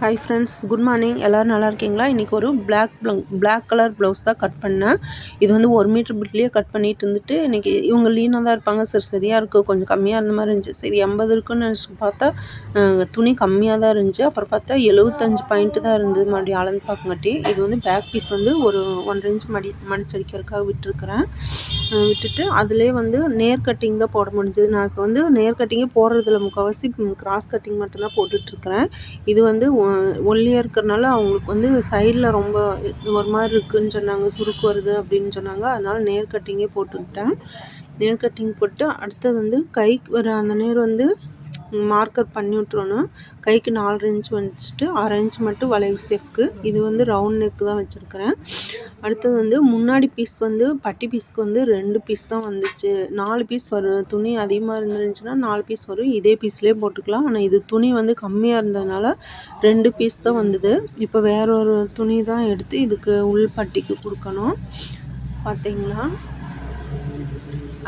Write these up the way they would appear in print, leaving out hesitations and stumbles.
Hi friends, good morning. எல்லோரும் நல்லா இருக்கீங்களா? இன்றைக்கி ஒரு பிளாக் கலர் ப்ளவுஸ் தான் கட் பண்ணேன். இது வந்து 1 மீட்டர் பிட்லேயே கட் பண்ணிட்டு இருந்துட்டு, இன்றைக்கி இவங்க லீனாக தான் இருப்பாங்க. சரியாக இருக்குது, கொஞ்சம் கம்மியாக இருந்த மாதிரி இருந்துச்சு. சரி 80 இருக்குன்னு நினச்சிட்டு பார்த்தா துணி கம்மியாக தான் இருந்துச்சு. அப்புறம் பார்த்தா 75 பாயிண்ட்டு தான் இருந்தது. மறுபடியும் அளந்து பார்க்கங்காட்டி இது வந்து பேக் பீஸ் வந்து ஒரு 1 இன்ச் மடிச்சடிக்கிறதுக்காக விட்டுட்டு அதிலே வந்து நேர் கட்டிங் தான் போட முடிஞ்சது. நான் இப்போ வந்து நேர் கட்டிங்கே போடுறதில்ல, முக்கால்வாசி கிராஸ் கட்டிங் மட்டும்தான் போட்டுட்ருக்கிறேன். இது வந்து ஒல்லியாக இருக்கிறனால அவங்களுக்கு வந்து சைடில் ரொம்ப ஒரு மாதிரி இருக்குதுன்னு சொன்னாங்க, சுருக்கு வருது அப்படின்னு சொன்னாங்க. அதனால் நேர் கட்டிங்கே போட்டுக்கிட்டேன். நேர் கட்டிங் போட்டு அடுத்தது வந்து கைக்கு வர அந்த நேர் வந்து மார்க்கர் பண்ணி விட்றணும். கைக்கு 4 இன்ச் வச்சுட்டு 1/2 இன்ச் மட்டும் வளைவு ஷேப்க்கு. இது வந்து ரவுண்ட் நெக்கு தான் வச்சுருக்கிறேன். அடுத்தது வந்து முன்னாடி பீஸ் வந்து பட்டி பீஸ்க்கு வந்து 2 பீஸ் தான் வந்துச்சு. 4 பீஸ் வரும். துணி அதிகமாக இருந்துச்சுன்னா 4 பீஸ் வரும். இதே பீஸ்லேயே போட்டுக்கலாம். ஆனால் இது துணி வந்து கம்மியாக இருந்ததுனால 2 பீஸ் தான் வந்தது. இப்போ வேற ஒரு துணி தான் எடுத்து இதுக்கு உள் பட்டிக்கு கொடுக்கணும். பார்த்தீங்களா?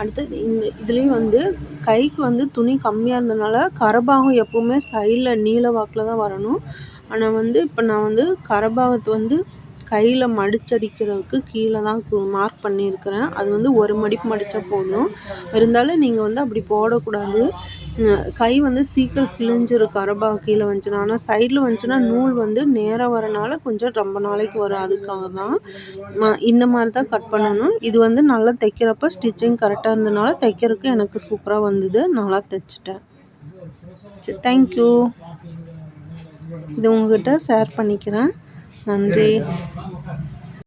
அடுத்தது இதுலேயும் வந்து கைக்கு வந்து துணி கம்மியாக இருந்ததுனால கரபாகம் எப்போவுமே சைடில் நீல வாக்கில் தான் வரணும். ஆனால் வந்து இப்போ நான் வந்து கரபாகத்தை வந்து கையில் மடிச்சடிக்கிறதுக்கு கீழே தான் மார்க் பண்ணியிருக்கிறேன். அது வந்து ஒரு மடிப்பு மடித்தா போதும். இருந்தாலும் நீங்கள் வந்து அப்படி போடக்கூடாது. கை வந்து சீக்கிரம் கிழிஞ்சிரும் கரபாக கீழே வந்துச்சுன்னா. ஆனால் சைடில் வந்துச்சுன்னா நூல் வந்து நேராக வரனால கொஞ்சம் ரொம்ப நாளைக்கு வரும். அதுக்காக தான் இந்த மாதிரி தான் கட் பண்ணணும். இது வந்து நல்லா தைக்கிறப்ப ஸ்டிச்சிங் கரெக்டாக இருந்ததுனால தைக்கிறதுக்கு எனக்கு சூப்பராக வந்தது. நல்லா தைச்சிட்டேன். சரி, தேங்க்யூ. இது உங்கள்கிட்ட ஷேர் பண்ணிக்கிறேன். நன்றி.